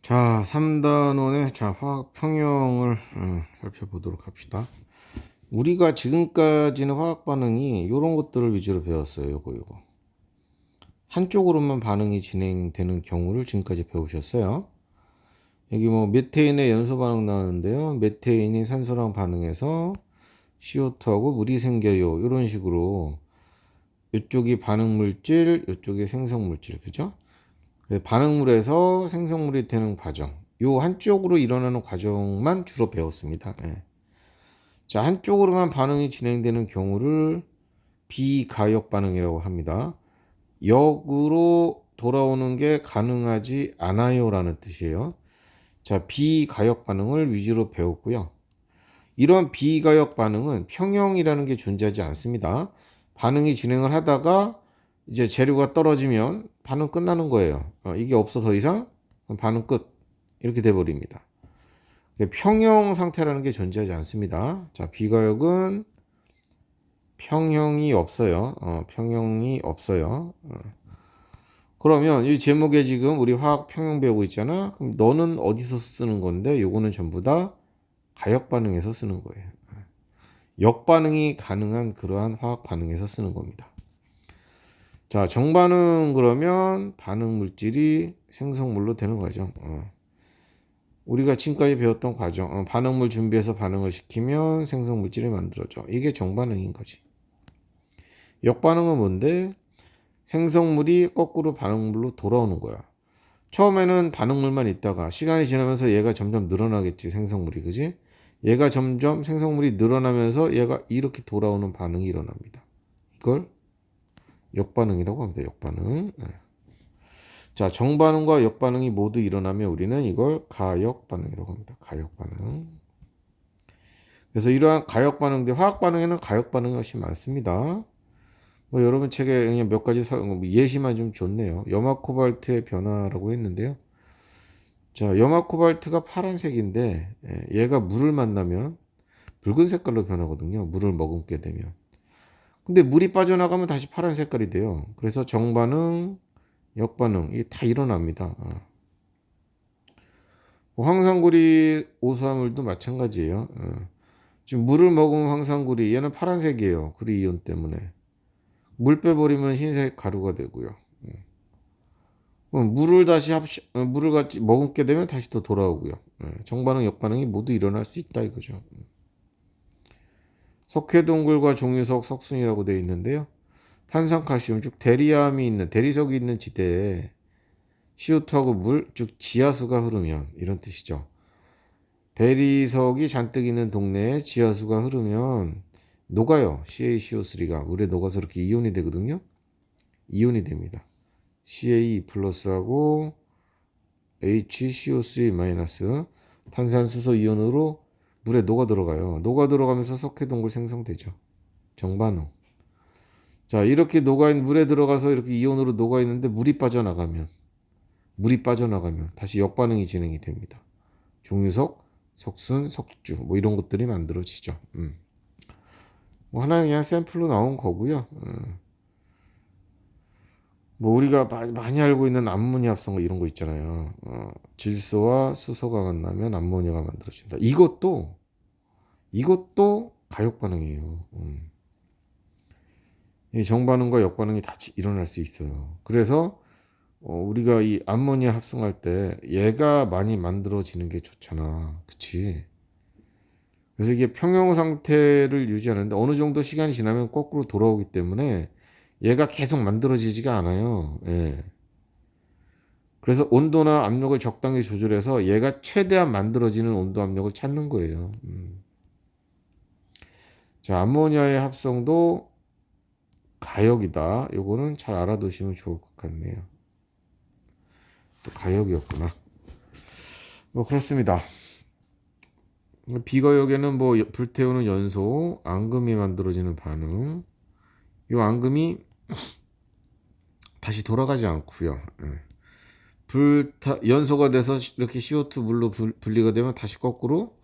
자, 3단원의 화학 평형을 살펴보도록 합시다. 우리가 지금까지는 화학 반응이 이런 것들을 위주로 배웠어요. 요거. 한쪽으로만 반응이 진행되는 경우를 지금까지 배우셨어요. 여기 뭐 메테인의 연소 반응 나오는데요. 메테인이 산소랑 반응해서 CO2하고 물이 생겨요. 이런 식으로 이쪽이 반응 물질, 이쪽이 생성 물질, 그죠? 반응물에서 생성물이 되는 과정, 요 한쪽으로 일어나는 과정만 주로 배웠습니다. 예. 자, 한쪽으로만 반응이 진행되는 경우를 비가역 반응이라고 합니다. 역으로 돌아오는 게 가능하지 않아요 라는 뜻이에요. 자, 비가역 반응을 위주로 배웠고요. 이런 비가역 반응은 평형이라는 게 존재하지 않습니다. 반응이 진행을 하다가 이제 재료가 떨어지면 반응 끝나는 거예요. 이게 없어 더 이상 반응 끝 이렇게 돼 버립니다. 평형 상태라는 게 존재하지 않습니다. 자, 비가역은 평형이 없어요. 평형이 없어요. 그러면 이 제목에 지금 우리 화학 평형 배우고 있잖아. 그럼 너는 어디서 쓰는 건데 요거는 전부 다 가역 반응에서 쓰는 거예요. 역반응이 가능한 그러한 화학 반응에서 쓰는 겁니다. 자, 정반응 그러면 반응 물질이 생성물로 되는 거죠. 우리가 지금까지 배웠던 과정, 반응물 준비해서 반응을 시키면 생성물질이 만들어져. 이게 정반응인 거지. 역반응은 뭔데? 생성물이 거꾸로 반응물로 돌아오는 거야. 처음에는 반응물만 있다가 시간이 지나면서 얘가 점점 늘어나겠지, 생성물이. 그지? 얘가 점점 생성물이 늘어나면서 얘가 이렇게 돌아오는 반응이 일어납니다. 이걸 역반응이라고 합니다. 역반응. 네. 자, 정반응과 역반응이 모두 일어나면 우리는 이걸 가역반응이라고 합니다. 가역반응. 그래서 이러한 가역반응들, 화학반응에는 가역반응이 훨씬 많습니다. 뭐 여러분 책에 그냥 몇 가지 예시만 좀 줬네요. 염화코발트의 변화라고 했는데요. 자, 염화코발트가 파란색인데 얘가 물을 만나면 붉은 색깔로 변하거든요. 물을 머금게 되면. 근데 물이 빠져나가면 다시 파란 색깔이 돼요. 그래서 정반응, 역반응 이게 다 일어납니다. 황산구리 오수화물도 마찬가지예요. 지금 물을 먹으면 황산구리 얘는 파란색이에요. 구리 이온 때문에. 물 빼버리면 흰색 가루가 되고요. 물을 다시 물을 같이 머금게 되면 다시 또 돌아오고요. 정반응, 역반응이 모두 일어날 수 있다 이거죠. 석회동굴과 종유석, 석순이라고 되어 있는데요. 탄산칼슘, 즉 대리암이 있는 대리석이 있는 지대에 CO2하고 물, 즉 지하수가 흐르면 이런 뜻이죠. 대리석이 잔뜩 있는 동네에 지하수가 흐르면 녹아요. CaCO3가 물에 녹아서 이렇게 이온이 되거든요. 이온이 됩니다. Ca 플러스하고 HCO3 마이너스 탄산수소 이온으로 물에 녹아 들어가요. 녹아 들어가면서 석회동굴 생성되죠. 정반응. 자, 이렇게 물에 들어가서 이렇게 이온으로 녹아 있는데 물이 빠져나가면 다시 역반응이 진행이 됩니다. 종유석, 석순, 석주 뭐 이런 것들이 만들어지죠. 뭐 하나의 그냥 샘플로 나온 거고요. 뭐 우리가 많이 알고 있는 암모니아 합성거 이런 거 있잖아요. 질소와 수소가 만나면 암모니아가 만들어진다. 이것도 가역 반응이에요. 이 정반응과 역반응이 다 일어날 수 있어요. 그래서 우리가 이 암모니아 합성할 때 얘가 많이 만들어지는 게 좋잖아. 그치? 그래서 이게 평형 상태를 유지하는데 어느 정도 시간이 지나면 거꾸로 돌아오기 때문에 얘가 계속 만들어지지가 않아요. 예. 그래서 온도나 압력을 적당히 조절해서 얘가 최대한 만들어지는 온도 압력을 찾는 거예요. 자, 암모니아의 합성도 가역이다. 요거는 잘 알아두시면 좋을 것 같네요. 또 가역이었구나. 뭐 그렇습니다. 비가역에는 뭐 불태우는 연소, 앙금이 만들어지는 반응. 이 앙금이 다시 돌아가지 않고요. 연소가 돼서 이렇게 CO2 물로 분리가 되면 다시 거꾸로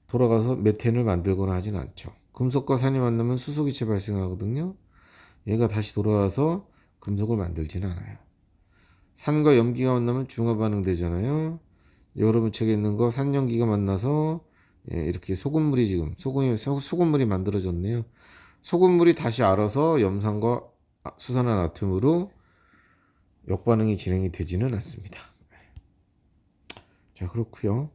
돌아가서 메탄을 만들거나 하진 않죠. 금속과 산이 만나면 수소기체 발생하거든요. 얘가 다시 돌아와서 금속을 만들지는 않아요. 산과 염기가 만나면 중화 반응 되잖아요. 여러분 책에 있는 거 산염기가 만나서 이렇게 소금물이 지금 소금물이 만들어졌네요. 소금물이 다시 알아서 염산과 수산화나트륨으로 역반응이 진행이 되지는 않습니다. 자, 그렇고요.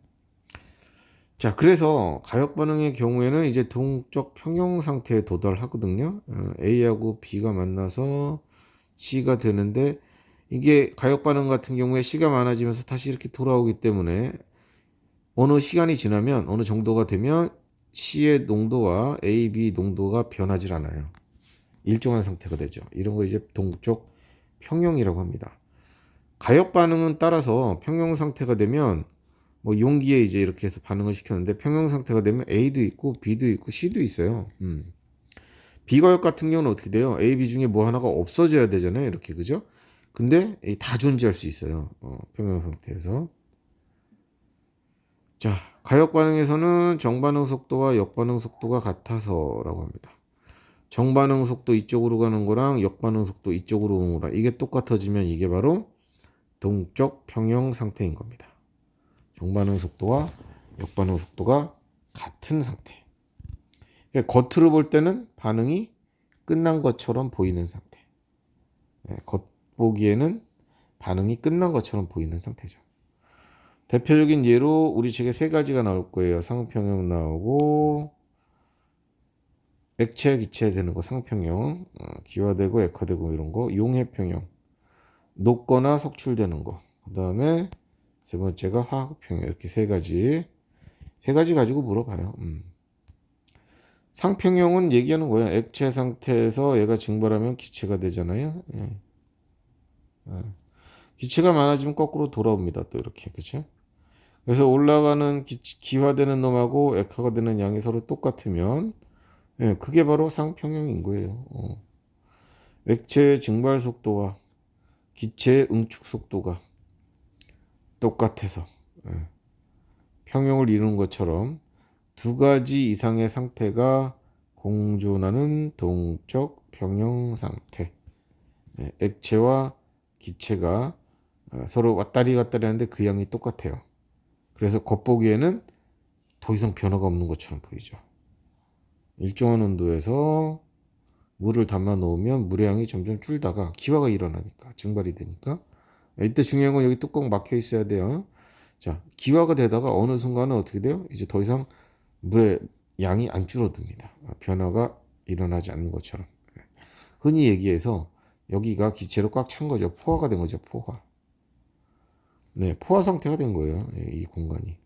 자, 그래서 가역 반응의 경우에는 이제 동적 평형 상태에 도달하거든요. A하고 B가 만나서 C가 되는데, 이게 가역 반응 같은 경우에 C가 많아지면서 다시 이렇게 돌아오기 때문에 어느 시간이 지나면 어느 정도가 되면 C의 농도와 A, B 농도가 변하지 않아요. 일정한 상태가 되죠. 이런 거 이제 동적 평형이라고 합니다. 가역 반응은 따라서 평형 상태가 되면 뭐 용기에 이제 이렇게 해서 반응을 시켰는데 평형 상태가 되면 A도 있고 B도 있고 C도 있어요. 비가역 같은 경우는 어떻게 돼요? A, B 중에 뭐 하나가 없어져야 되잖아요. 이렇게 그죠? 근데 다 존재할 수 있어요. 평형 상태에서. 자, 가역 반응에서는 정반응 속도와 역반응 속도가 같아서라고 합니다. 정반응 속도 이쪽으로 가는 거랑 역반응 속도 이쪽으로 오는 거랑 이게 똑같아지면 이게 바로 동적 평형 상태인 겁니다. 정반응 속도와 역반응 속도가 같은 상태. 그러니까 겉으로 볼 때는 반응이 끝난 것처럼 보이는 상태. 겉보기에는 반응이 끝난 것처럼 보이는 상태죠. 대표적인 예로 우리 책에 세 가지가 나올 거예요. 상평형 나오고 액체, 기체 되는 거 상평형, 기화되고 액화되고 이런 거, 용해평형, 녹거나 석출되는 거. 그 다음에 세 번째가 화학평형. 이렇게 세 가지 가지고 물어봐요. 상평형은 얘기하는 거예요. 액체 상태에서 얘가 증발하면 기체가 되잖아요. 기체가 많아지면 거꾸로 돌아옵니다. 또 이렇게 그렇죠? 그래서 올라가는 기화되는 놈하고 액화가 되는 양이 서로 똑같으면 그게 바로 상평형인 거예요. 액체의 증발 속도와 기체의 응축 속도가 똑같아서 평형을 이루는 것처럼 두 가지 이상의 상태가 공존하는 동적 평형 상태. 액체와 기체가 서로 왔다리 갔다리 하는데 그 양이 똑같아요. 그래서 겉보기에는 더 이상 변화가 없는 것처럼 보이죠. 일정한 온도에서 물을 담아 놓으면 물의 양이 점점 줄다가 기화가 일어나니까 증발이 되니까 이때 중요한 건 여기 뚜껑 막혀 있어야 돼요. 자, 기화가 되다가 어느 순간은 어떻게 돼요? 이제 더 이상 물의 양이 안 줄어듭니다. 변화가 일어나지 않는 것처럼. 흔히 얘기해서 여기가 기체로 꽉 찬 거죠. 포화가 된 거죠. 포화. 네, 포화 상태가 된 거예요. 이 공간이.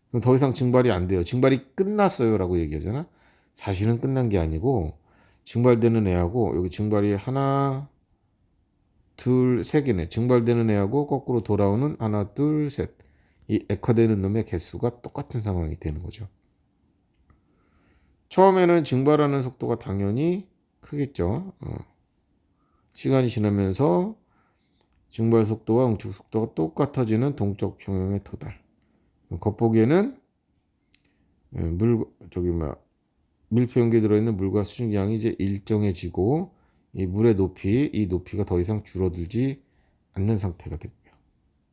그럼 더 이상 증발이 안 돼요. 증발이 끝났어요라고 얘기하잖아. 사실은 끝난 게 아니고 증발되는 애하고 여기 증발이 하나, 둘, 세 개네. 증발되는 애하고 거꾸로 돌아오는 하나, 둘, 셋. 이 액화되는 놈의 개수가 똑같은 상황이 되는 거죠. 처음에는 증발하는 속도가 당연히 크겠죠. 시간이 지나면서 증발 속도와 응축 속도가 똑같아지는 동적 평형에 도달. 겉보기에는 밀폐용기에 들어있는 물과 수증기량이 이제 일정해지고 이 물의 높이, 이 높이가 더 이상 줄어들지 않는 상태가 되고요.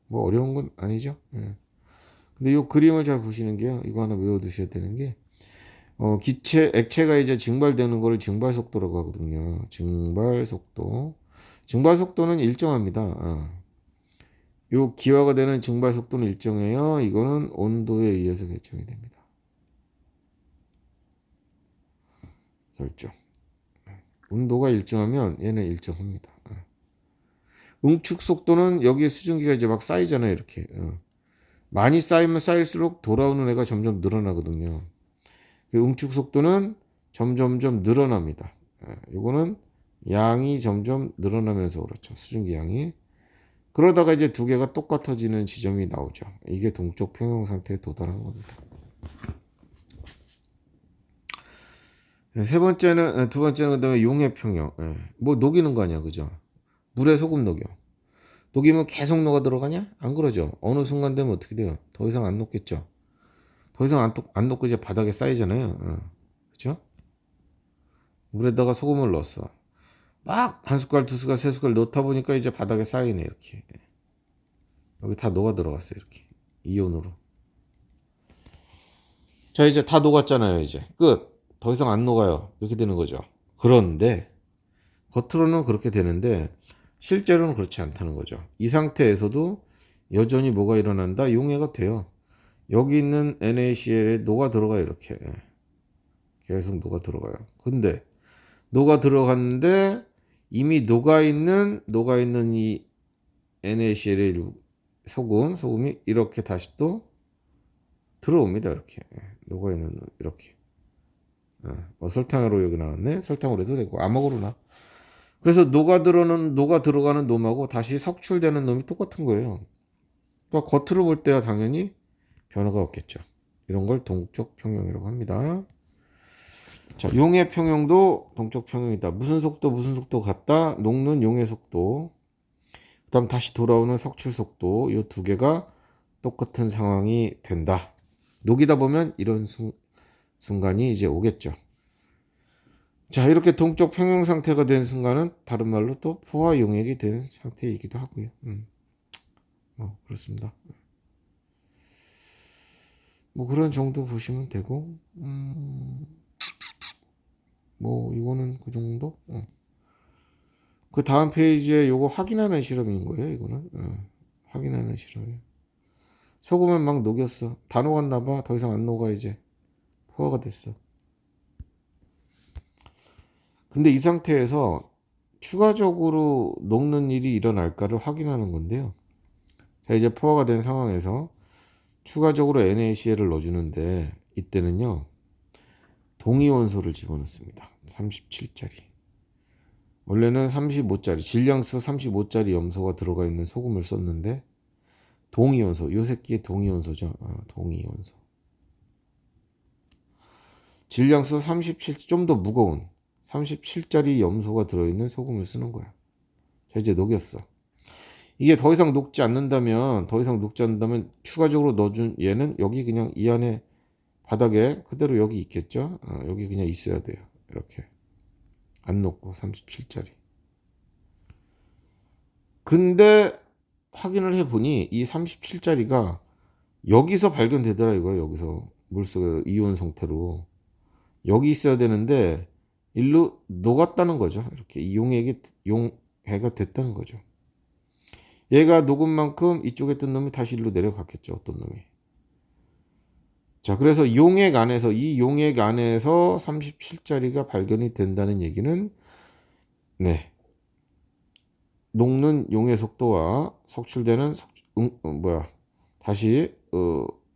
뭐 어려운 건 아니죠. 근데 이 그림을 잘 보시는 게요. 이거 하나 외워두셔야 되는 게 액체가 이제 증발되는 거를 증발 속도라고 하거든요. 증발 속도. 증발 속도는 일정합니다. 요 기화가 되는 증발 속도는 일정해요. 이거는 온도에 의해서 결정이 됩니다. 결정. 온도가 일정하면 얘는 일정합니다. 응축 속도는 여기에 수증기가 이제 막 쌓이잖아요. 이렇게. 많이 쌓이면 쌓일수록 돌아오는 애가 점점 늘어나거든요. 그 응축 속도는 점점점 늘어납니다. 이거는 양이 점점 늘어나면서 그렇죠. 수증기 양이. 그러다가 이제 두 개가 똑같아지는 지점이 나오죠. 이게 동적 평형 상태에 도달한 겁니다. 두 번째는 그다음에 용해 평형. 뭐 녹이는 거 아니야, 그죠? 물에 소금 녹여. 녹이면 계속 녹아 들어가냐? 안 그러죠. 어느 순간 되면 어떻게 돼요? 더 이상 안 녹겠죠. 더 이상 안 녹고 이제 바닥에 쌓이잖아요. 그죠? 물에다가 소금을 넣었어. 막 한 숟갈, 두 숟갈, 세 숟갈 넣다 보니까 이제 바닥에 쌓이네 이렇게. 여기 다 녹아 들어갔어요 이렇게. 이온으로. 자, 이제 다 녹았잖아요. 이제 끝. 더 이상 안 녹아요. 이렇게 되는 거죠. 그런데 겉으로는 그렇게 되는데 실제로는 그렇지 않다는 거죠. 이 상태에서도 여전히 뭐가 일어난다? 용해가 돼요. 여기 있는 NaCl에 녹아 들어가요. 이렇게 계속 녹아 들어가요. 근데 녹아 들어갔는데 이미 녹아 있는 이 NaCl의 소금이 이렇게 다시 또 들어옵니다. 이렇게 녹아 있는 이렇게. 설탕으로 여기 나왔네. 설탕으로 해도 되고 아무거나. 그래서 녹아 들어가는 놈하고 다시 석출되는 놈이 똑같은 거예요. 그러니까 겉으로 볼 때야 당연히 변화가 없겠죠. 이런 걸 동적 평형이라고 합니다. 자, 용의 평형도 동적 평형이다. 무슨 속도 같다? 녹는 용의 속도. 그다음 다시 돌아오는 석출 속도. 이 두 개가 똑같은 상황이 된다. 녹이다 보면 이런 순간이 이제 오겠죠. 자, 이렇게 동적 평형 상태가 된 순간은 다른 말로 또 포화 용액이 된 상태이기도 하고요. 그렇습니다. 뭐 그런 정도 보시면 되고, 뭐 이거는 그 정도. 그 다음 페이지에 요거 확인하는 실험인 거예요. 이거는 확인하는 실험이에요. 소금을 막 녹였어. 다 녹았나 봐. 더 이상 안 녹아 이제. 포화가 됐어. 근데 이 상태에서 추가적으로 녹는 일이 일어날까를 확인하는 건데요. 자, 이제 포화가 된 상황에서 추가적으로 NaCl을 넣어주는데 이때는요. 동위원소를 집어넣습니다. 37짜리. 원래는 35짜리, 질량수 35짜리 염소가 들어가 있는 소금을 썼는데 동위원소, 요 새끼의 동위원소죠. 동위원소. 질량수 37, 좀 더 무거운 37짜리 염소가 들어있는 소금을 쓰는 거야. 자, 이제 녹였어. 이게 더 이상 녹지 않는다면 추가적으로 넣어준 얘는 여기 그냥 이 안에 바닥에 그대로 여기 있겠죠. 여기 그냥 있어야 돼요. 이렇게 안 녹고 37짜리. 근데 확인을 해보니 이 37짜리가 여기서 발견되더라 이거예요. 여기서 물속에 이온 상태로 여기 있어야 되는데 일로 녹았다는 거죠. 이렇게 용해가 됐다는 거죠. 얘가 녹은 만큼 이쪽에 있던 놈이 다시 일로 내려갔겠죠. 어떤 놈이. 자, 그래서 이 용액 안에서 37짜리가 발견이 된다는 얘기는 녹는 용의 속도와 석출되는 다시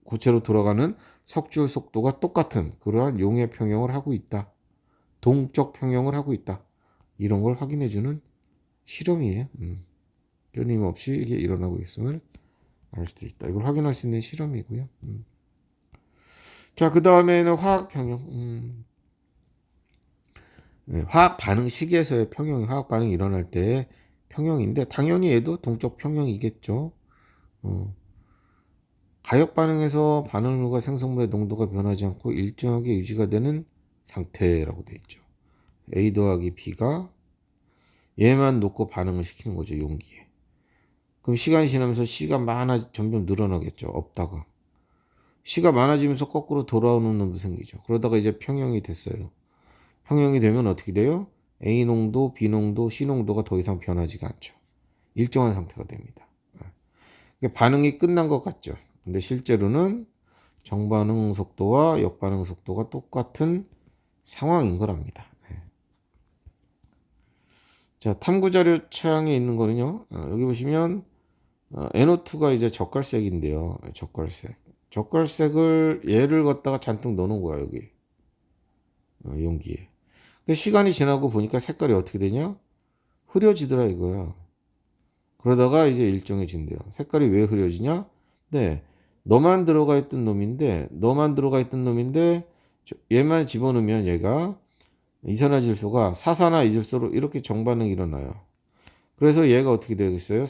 고체로 돌아가는 석출 속도가 똑같은 그러한 용의 평형을 하고 있다. 동적 평형을 하고 있다. 이런 걸 확인해주는 실험이에요. 끊임없이 이게 일어나고 있음을 알 수 있다. 이걸 확인할 수 있는 실험이고요. 자, 그 다음에는 화학 평형. 화학 반응 시기에서의 평형이 화학 반응이 일어날 때의 평형인데 당연히 얘도 동적 평형이겠죠. 가역 반응에서 반응물과 생성물의 농도가 변하지 않고 일정하게 유지가 되는 상태라고 되어 있죠. A 더하기 B가 얘만 놓고 반응을 시키는 거죠. 용기에. 그럼 시간이 지나면서 C가 점점 늘어나겠죠. 없다가. C가 많아지면서 거꾸로 돌아오는 놈도 생기죠. 그러다가 이제 평형이 됐어요. 평형이 되면 어떻게 돼요? A 농도, B 농도, C 농도가 더 이상 변하지가 않죠. 일정한 상태가 됩니다. 반응이 끝난 것 같죠. 근데 실제로는 정반응 속도와 역반응 속도가 똑같은 상황인 거랍니다. 자, 탐구 자료 창에 있는 거는요. 여기 보시면 NO2가 이제 젓갈색인데요. 젓갈색을 얘를 갖다가 잔뜩 넣어놓은 거야 여기 용기에. 근데 시간이 지나고 보니까 색깔이 어떻게 되냐? 흐려지더라 이거야. 그러다가 이제 일정해진대요. 색깔이 왜 흐려지냐? 네, 너만 들어가 있던 놈인데 얘만 집어넣으면 얘가 이산화질소가 사산화이질소로 이렇게 정반응이 일어나요. 그래서 얘가 어떻게 되겠어요?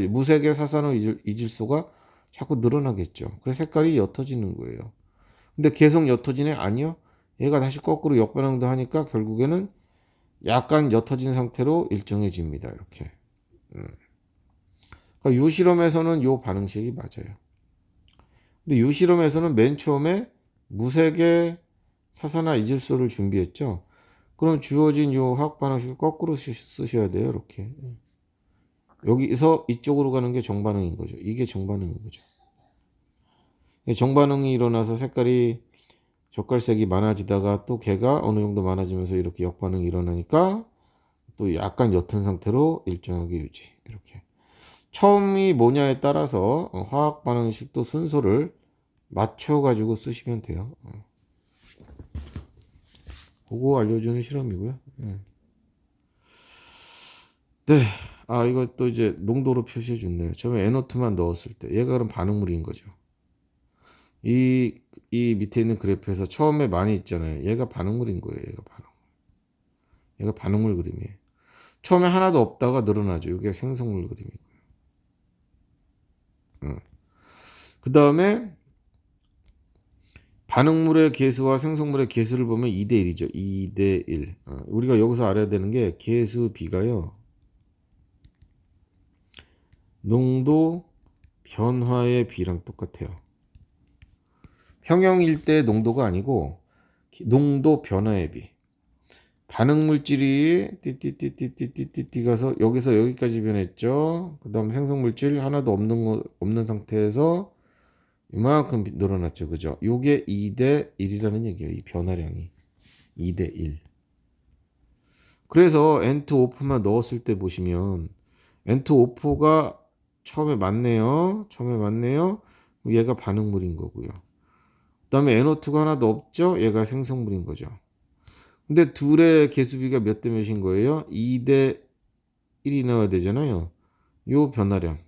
무색의 사산화이질소가 자꾸 늘어나겠죠. 그래서 색깔이 옅어지는 거예요. 근데 계속 옅어지네? 아니요. 얘가 다시 거꾸로 역반응도 하니까 결국에는 약간 옅어진 상태로 일정해집니다. 이렇게. 그러니까 요 실험에서는 요 반응식이 맞아요. 근데 이 실험에서는 맨 처음에 무색의 사사나 이질소를 준비했죠. 그럼 주어진 요 화학 반응식을 거꾸로 쓰셔야 돼요. 이렇게. 여기서 이쪽으로 가는 게 정반응인 거죠. 이게 정반응인 거죠. 정반응이 일어나서 색깔이 젓갈색이 많아지다가 또 걔가 어느 정도 많아지면서 이렇게 역반응이 일어나니까 또 약간 옅은 상태로 일정하게 유지. 이렇게. 처음이 뭐냐에 따라서 화학 반응식도 순서를 맞춰가지고 쓰시면 돼요. 그거 알려주는 실험이고요. 네. 아, 이거 또 이제 농도로 표시해 줬네요. 처음에 NO2만 넣었을 때. 얘가 그럼 반응물인 거죠. 이 밑에 있는 그래프에서 처음에 많이 있잖아요. 얘가 반응물인 거예요. 얘가 반응물 그림이에요. 처음에 하나도 없다가 늘어나죠. 이게 생성물 그림이고요. 그 다음에 반응물의 개수와 생성물의 개수를 보면 2대 1이죠. 2대 1. 우리가 여기서 알아야 되는 게 개수 B가요. 농도 변화의 B랑 똑같아요. 평형일 때 농도가 아니고 농도 변화의 B. 반응물질이 띠띠띠띠띠띠띠 가서 여기서 여기까지 변했죠. 그 다음 생성물질 하나도 없는 상태에서 이만큼 늘어났죠. 그죠? 요게 2대 1이라는 얘기예요. 이 변화량이 2대 1. 그래서 N2O4만 넣었을 때 보시면 N2O4가 처음에 맞네요. 얘가 반응물인 거고요. 그 다음에 NO2가 하나도 없죠. 얘가 생성물인 거죠. 근데 둘의 개수비가 몇 대 몇인 거예요? 2대 1이 나와야 되잖아요. 요 변화량과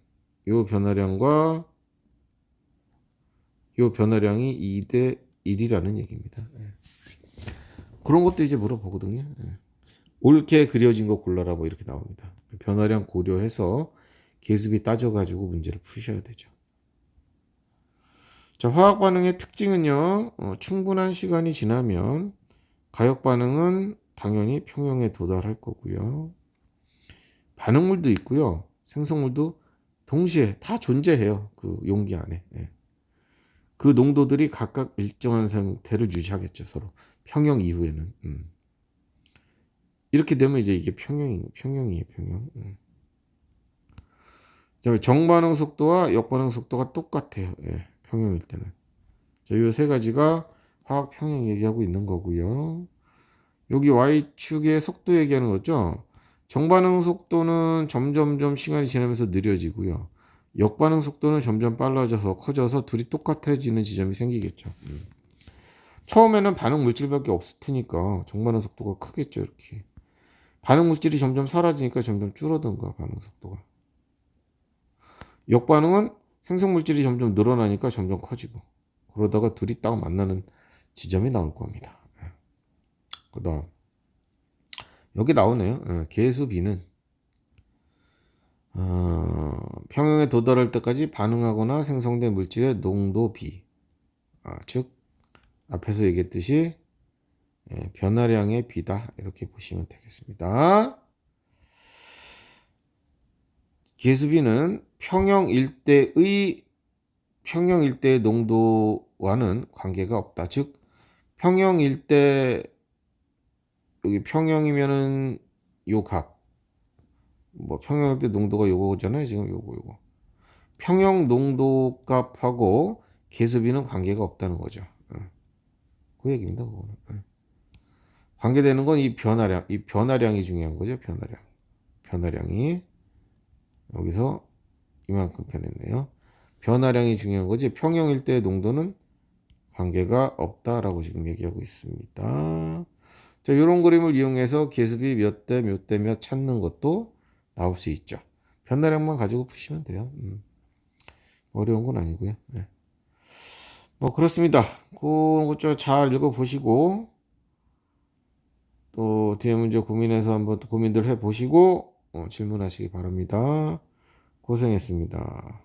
요 변화량이 2대 1이라는 얘기입니다. 그런 것도 이제 물어보거든요. 옳게 그려진 거 골라라 뭐 이렇게 나옵니다. 변화량 고려해서 개수비 따져가지고 문제를 푸셔야 되죠. 자, 화학 반응의 특징은요. 충분한 시간이 지나면 가역 반응은 당연히 평형에 도달할 거고요. 반응물도 있고요. 생성물도 동시에 다 존재해요. 그 용기 안에. 그 농도들이 각각 일정한 상태를 유지하겠죠. 서로. 평형 이후에는. 이렇게 되면 이제 이게 평형이에요. 평형. 정반응 속도와 역반응 속도가 똑같아요. 평형일 때는. 자, 이 세 가지가 화학 평형 얘기하고 있는 거고요. 여기 Y축의 속도 얘기하는 거죠. 정반응 속도는 점점점 시간이 지나면서 느려지고요. 역반응 속도는 점점 빨라져서 커져서 둘이 똑같아지는 지점이 생기겠죠. 처음에는 반응 물질밖에 없을 테니까 정반응 속도가 크겠죠. 이렇게. 반응 물질이 점점 사라지니까 점점 줄어든 거야. 반응 속도가. 역반응은 생성 물질이 점점 늘어나니까 점점 커지고 그러다가 둘이 딱 만나는 지점이 나올 겁니다. 그다음 여기 나오네요. 개수 B는 평형에 도달할 때까지 반응하거나 생성된 물질의 농도 B, 즉 앞에서 얘기했듯이 변화량의 B다 이렇게 보시면 되겠습니다. 개수 B는 평형일 때의 농도와는 관계가 없다. 즉 평형일 때 여기 평형이면은 요 값, 뭐 평형일 때 농도가 요거잖아요. 지금 요거. 평형 농도 값하고 개수비는 관계가 없다는 거죠. 그 얘기입니다. 그거는. 관계되는 건 이 변화량이 중요한 거죠. 변화량이 여기서 이만큼 변했네요. 변화량이 중요한 거지. 평형일 때 농도는 관계가 없다라고 지금 얘기하고 있습니다. 자, 이런 그림을 이용해서 개수비 몇 대 몇 찾는 것도 나올 수 있죠. 변화량만 가지고 푸시면 돼요. 어려운 건 아니고요. 뭐 그렇습니다. 그런 것 좀 잘 읽어보시고 또 뒤에 문제 고민해서 한번 또 고민들 해보시고 질문하시기 바랍니다. 고생했습니다.